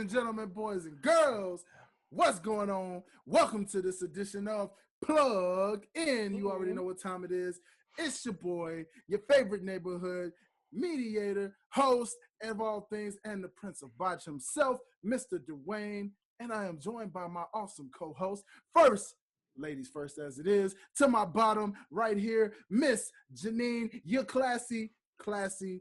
and gentlemen, boys and girls, what's going on? Welcome to this edition of Plug In. You already know what time it is. It's your boy, your favorite neighborhood mediator, host, and of all things, and the Prince of Botch himself, Mr. Dwayne. And I am joined by my awesome co-host. First, ladies first as it is, to my bottom right here, Miss Janean, your classy, clatchet,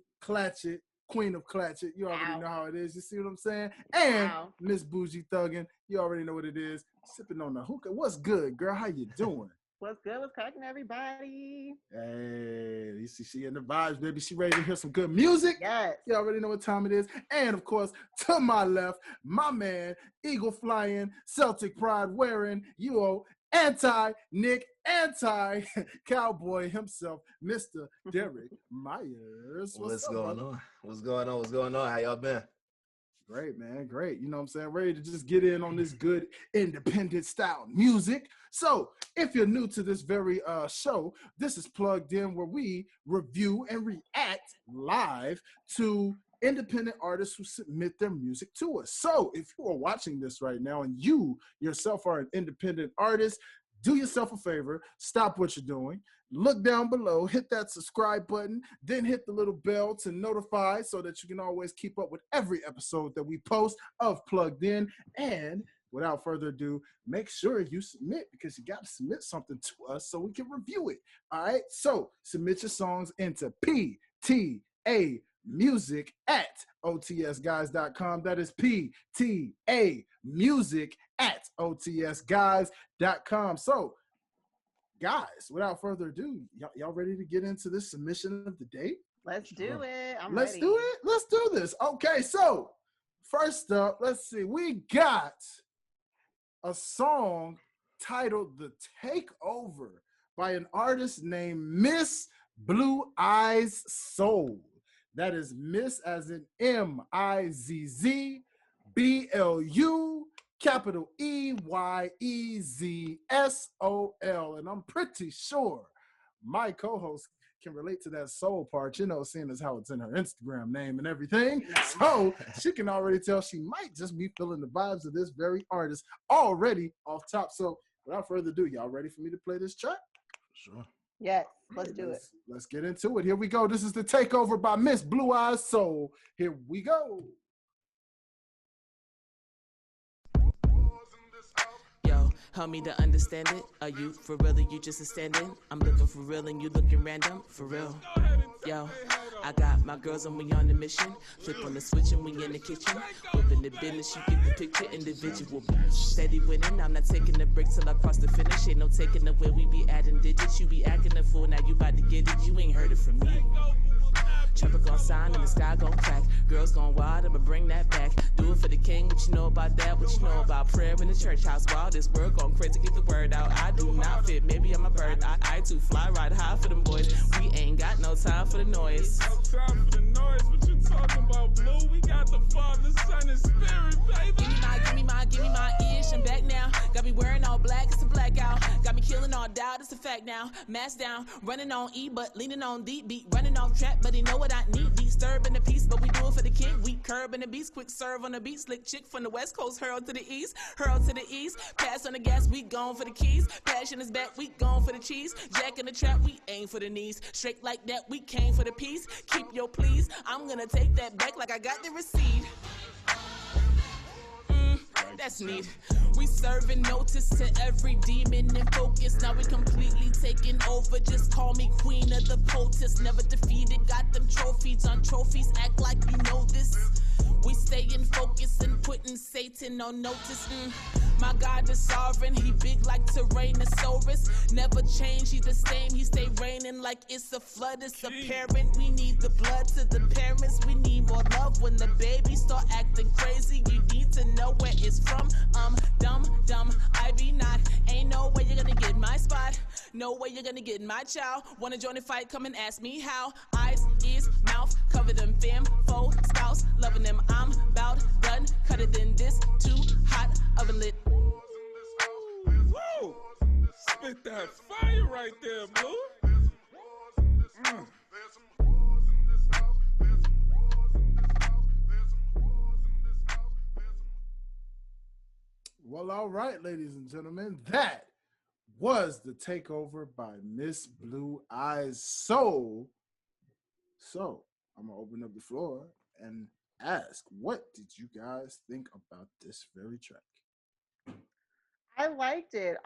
queen of clatchet. You already know how it is. You see what I'm saying? And Miss Bougie Thuggin, you already know what it is. Sipping on the hookah. What's good, girl? How you doing? What's good? What's cracking, everybody? Hey, you see, she in the vibes, baby. She ready to hear some good music. Yes. You already know what time it is. And, of course, to my left, my man, eagle flying, Celtic pride wearing, anti-Nick, anti-cowboy himself, Mr. Derrick Myers. What's going on? What's going on? How y'all been? Great, man. Great. You know what I'm saying? Ready to just get in on this good independent style music. So if you're new to this very show, this is Plugged In, where we review and react live to independent artists who submit their music to us. So if you are watching this right now and you yourself are an independent artist, do yourself a favor, stop what you're doing, look down below, hit that subscribe button, then hit the little bell to notify so that you can always keep up with every episode that we post of Plugged In. And without further ado, make sure you submit, because you got to submit something to us so we can review it. All right? So submit your songs into PTA music at otsguys.com. That is PTA music at otsguys.com. So, guys, without further ado, y'all ready to get into this submission of the day? Let's do it. Let's do it. Let's do this. Okay, so first up, let's see. We got a song titled The Takeover by an artist named Miss BluEyez Soul. That is Miss as in MIZZ BLU capital EYEZSOL. And I'm pretty sure my co-host can relate to that soul part, you know, seeing as how it's in her Instagram name and everything. So she can already tell she might just be feeling the vibes of this very artist already off top. So without further ado, y'all ready for me to play this track? Sure. Yes, let's do it. Let's get into it. Here we go. This is The Takeover by Miss BluEyez Soul. Here we go. Help me to understand it. Are you for real or you just a stand-in? I'm looking for real and you looking random. For real. Yo, I got my girls and we on the mission. Flip on the switch and we in the kitchen. Whipping the business, you get the picture. Individual. Steady winning. I'm not taking a break till I cross the finish. Ain't no taking away. We be adding digits. You be acting a fool. Now you about to get it. You ain't heard it from me. Trapper gon' sign and the sky gon' crack. Girls gon' wild, I'ma bring that back. Do it for the king, what you know about that? What you know about prayer in the church house? Wow, this word gon' crazy, get the word out. I do not fit, maybe I'm a bird. I too fly, ride high for them boys. We ain't got no time for the noise. No time for the noise, what you talking about, Blue? We got the Father, Son, and Spirit, baby. Give me my ish, I'm back now. Got me wearing all black, it's a blackout. Got me killing all doubt, it's a fact now. Mask down, running on E, but leaning on deep beat. Running off trap, but he know what I need. Disturbing the peace, but we do it for the king. We curbing the beast, quick serve on the beat. Slick chick from the west coast, hurl to the east. Pass on the gas, we gone for the keys. Passion is back, we gone for the cheese. Jack in the trap, we aim for the knees. Straight like that, we came for the peace. Keep your please, I'm gonna take that back like I got the receipt. That's neat. We serving notice to every demon in focus. Now we completely taking over. Just call me queen of the potus. Never defeated. Got them trophies on trophies. Act like you know this. We staying focused and putting Satan on notice. My God is sovereign. He big like Tyrannosaurus. Never change. He the same. He stay reigning like it's a flood. It's apparent. We need the blood to the parents. We need more love when the baby start acting crazy. You need to know where it's from. Dumb, I be not. Ain't no way you're gonna get my spot. No way you're gonna get my child. Wanna join the fight? Come and ask me how. Eyes, ears, mouth, cover them fam, foe, spouse, loving them. I'm about done. Cut it in this too hot oven lit. Woo! Spit that fire right there, Blue. Well, all right, ladies and gentlemen, that was the takeover by Miss Blue Eyes Soul. So I'm gonna open up the floor and ask, what did you guys think about this very track? I liked it.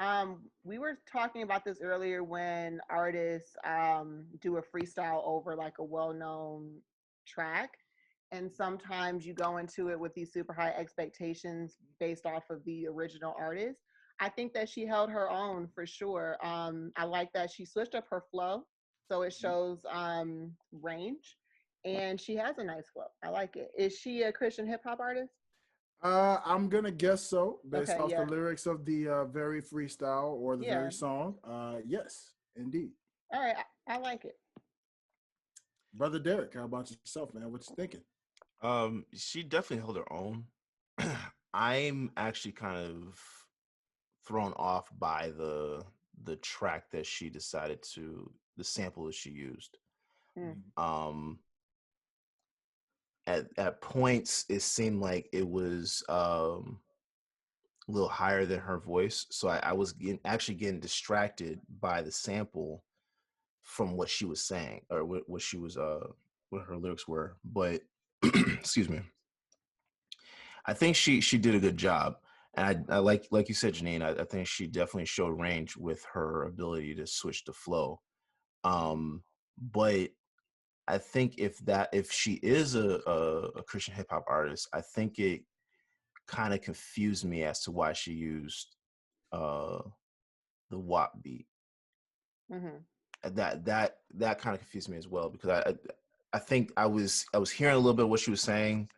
We were talking about this earlier when artists do a freestyle over like a well-known track. And sometimes you go into it with these super high expectations based off of the original artist. I think that she held her own for sure. I like that she switched up her flow so it shows range, and she has a nice flow. I like it. Is she a Christian hip hop artist? I'm gonna guess so, based Okay, off the yeah. lyrics of the very freestyle or the Yeah. very song. Yes, indeed. All right, I like it. Brother Derrick, how about yourself, man? What you thinking? She definitely held her own. I'm actually kind of thrown off by the track that she decided to, the sample that she used. Mm. At points it seemed like it was a little higher than her voice, so I was getting distracted by the sample from what she was saying, or what she was what her lyrics were. But excuse me, I think she did a good job, and I like you said, Janine, I think she definitely showed range with her ability to switch the flow. But I think if she is a Christian hip hop artist, I think it kind of confused me as to why she used the WAP beat. Mm-hmm. That kind of confused me as well, because I think I was hearing a little bit of what she was saying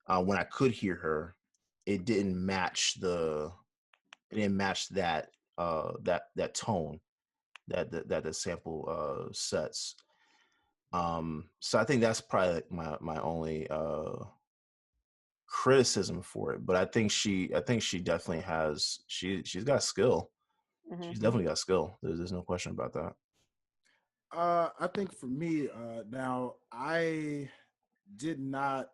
when I could hear her. It didn't match that that tone that the sample sets. So I think that's probably my only criticism for it. But I think she definitely has she's got skill. Mm-hmm. She's definitely got skill. There's no question about that. I think for me, now I did not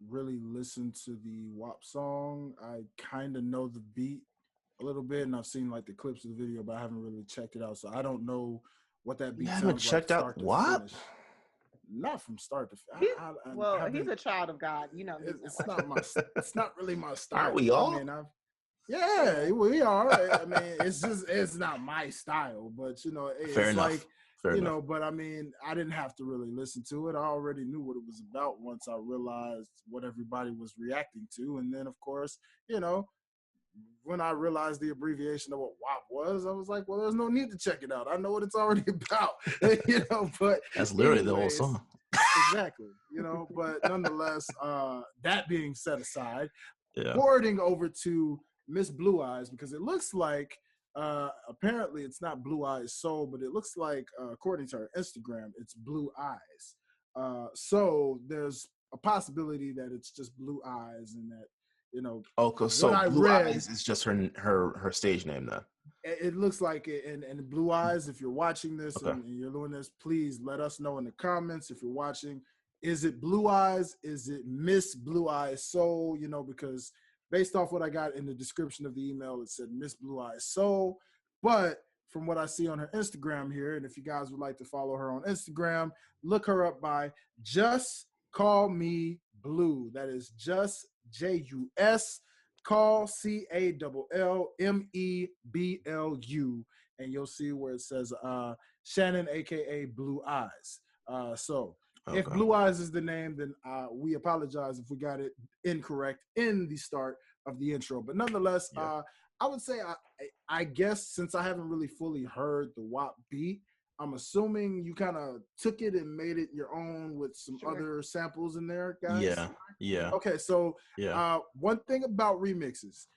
really listen to the WAP song. I kind of know the beat a little bit, and I've seen like the clips of the video, but I haven't really checked it out. So I don't know what that beat haven't sounds like checked out start to WAP? finish. Not from start to finish. Well, he's a child of God, you know. It's not my. It's not really my style. Aren't we all? I mean, yeah, we are. I mean, it's not my style, but you know, it's Fair enough. like Fair you enough. know. But I mean, I didn't have to really listen to it. I already knew what it was about once I realized what everybody was reacting to, and then of course, you know, when I realized the abbreviation of what WAP was, I was like, well, there's no need to check it out. I know what it's already about, you know. But That's literally the whole anyways, song. exactly, you know. But nonetheless, that being set aside, Yeah. forwarding over to Miss Blue Eyes, because it looks like apparently it's not Blue Eyes Soul, but it looks like according to her Instagram, it's Blue Eyes. So there's a possibility that it's just Blue Eyes, and that, you know, Oh, so I Blue read, Eyes is just her stage name then. it looks like it. And Blue Eyes, if you're watching this Okay. and you're doing this, please let us know in the comments if you're watching. Is it Blue Eyes? Is it Miss Blue Eyes Soul? You know, because based off what I got in the description of the email, it said Miss Blue Eyes Soul. But from what I see on her Instagram here, and if you guys would like to follow her on Instagram, look her up by Just Call Me Blue. That is just JUS Call CALLMEBLU, and you'll see where it says Shannon, aka Blue Eyes. So Okay. if Blue Eyes is the name, then we apologize if we got it incorrect in the start of the intro. But nonetheless, Yeah. I would say I guess since I haven't really fully heard the WAP beat, I'm assuming you kind of took it and made it your own with some Sure. other samples in there, guys. Yeah. Okay, so Yeah. one thing about remixes,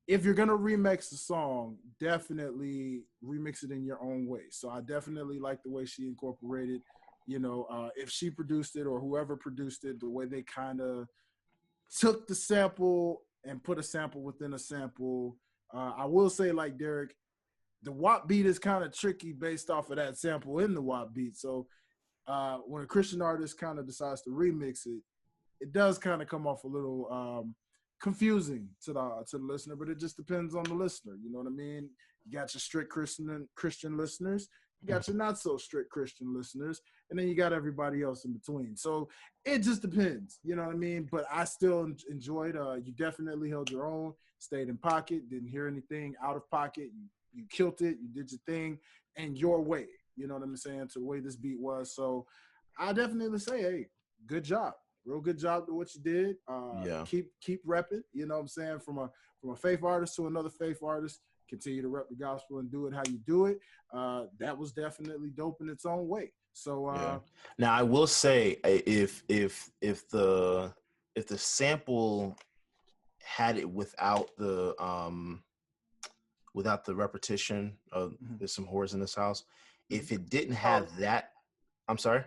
if you're gonna remix a song, definitely remix it in your own way. So I definitely like the way she incorporated, you know, if she produced it or whoever produced it, the way they kind of took the sample and put a sample within a sample. I will say, like Derrick, the WAP beat is kind of tricky based off of that sample in the WAP beat. So when a Christian artist kind of decides to remix it, it does kind of come off a little confusing to the listener, but it just depends on the listener. You know what I mean? You got your strict Christian listeners, you got your not so strict Christian listeners, and then you got everybody else in between. So it just depends. You know what I mean? But I still enjoyed. You definitely held your own, stayed in pocket, didn't hear anything out of pocket. You killed it. You did your thing, and your way. You know what I'm saying? To the way this beat was. So I definitely say, hey, good job. Real good job to what you did. Keep repping. You know what I'm saying? From a faith artist to another faith artist, continue to rep the gospel and do it how you do it. That was definitely dope in its own way. So now I will say, if the sample had it without the repetition of there's some whores in this house, if it didn't have that, I'm sorry.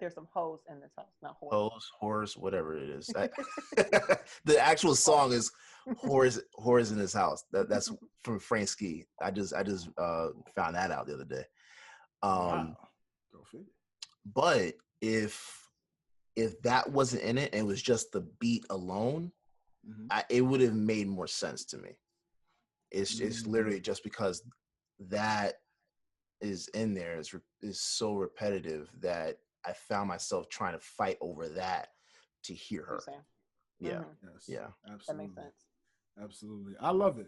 There's some hoes in this house, not whores. Hoes, whores, whatever it is. The actual song is whores in this house. That's from Frank Ski. I just found that out the other day. wow. Go figure. But if that wasn't in it and it was just the beat alone, it would have made more sense to me. It's literally just because that is in there is so repetitive that I found myself trying to fight over that to hear her. Yeah. Yes. Yeah. Absolutely. That makes sense. Absolutely. I love it,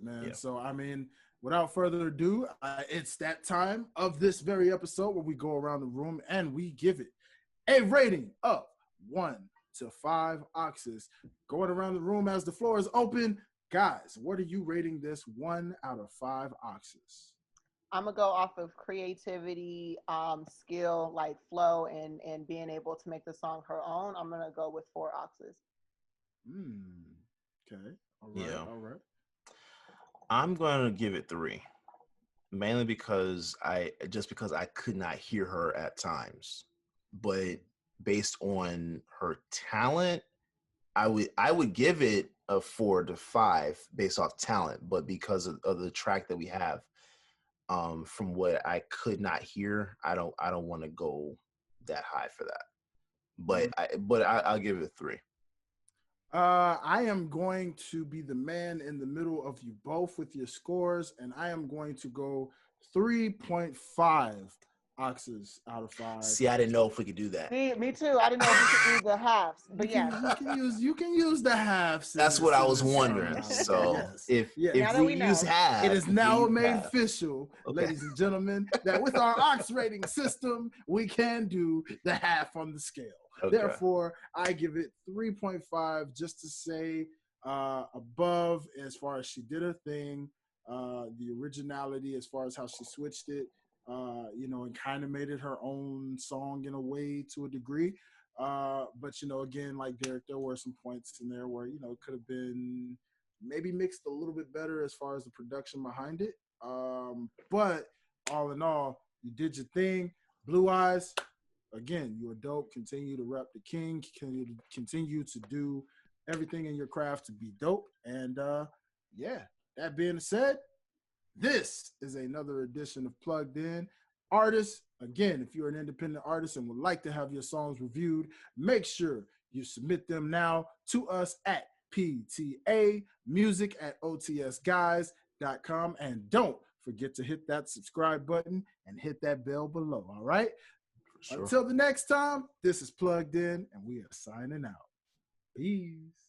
man. Yeah. So, I mean, without further ado, it's that time of this very episode where we go around the room and we give it a rating of 1 to 5 oxes. Going around the room as the floor is open. Guys, what are you rating this 1 out of 5 oxes? I'm gonna go off of creativity, skill, like flow, and being able to make the song her own. I'm gonna go with 4 oxes. Okay. All right. Yeah. All right. I'm gonna give it 3, mainly because I could not hear her at times, but based on her talent, I would give it a 4 to 5 based off talent, but because of the track that we have. From what I could not hear, I don't want to go that high for that, but I'll give it a 3. I am going to be the man in the middle of you both with your scores, and I am going to go 3.5 oxes out of 5. See, I didn't know if we could do that. Me too. I didn't know if we could do the halves, but you can use the halves. That's what I was wondering. So if we use halves, it is now made official, ladies and gentlemen, that with our ox rating system, we can do the half on the scale. Okay. Therefore, I give it 3.5 just to say above as far as she did her thing, the originality as far as how she switched it. And kind of made it her own song in a way to a degree. But, again, like Derrick, there were some points in there where, it could have been maybe mixed a little bit better as far as the production behind it. But all in all, you did your thing. BluEyez, again, you are dope. Continue to rep the king. Continue to do everything in your craft to be dope. And, that being said, this is another edition of Plugged In. Artists, again, if you're an independent artist and would like to have your songs reviewed, make sure you submit them now to us at ptamusic@otsguys.com. And don't forget to hit that subscribe button and hit that bell below, all right? Sure. Until the next time, this is Plugged In, and we are signing out. Peace.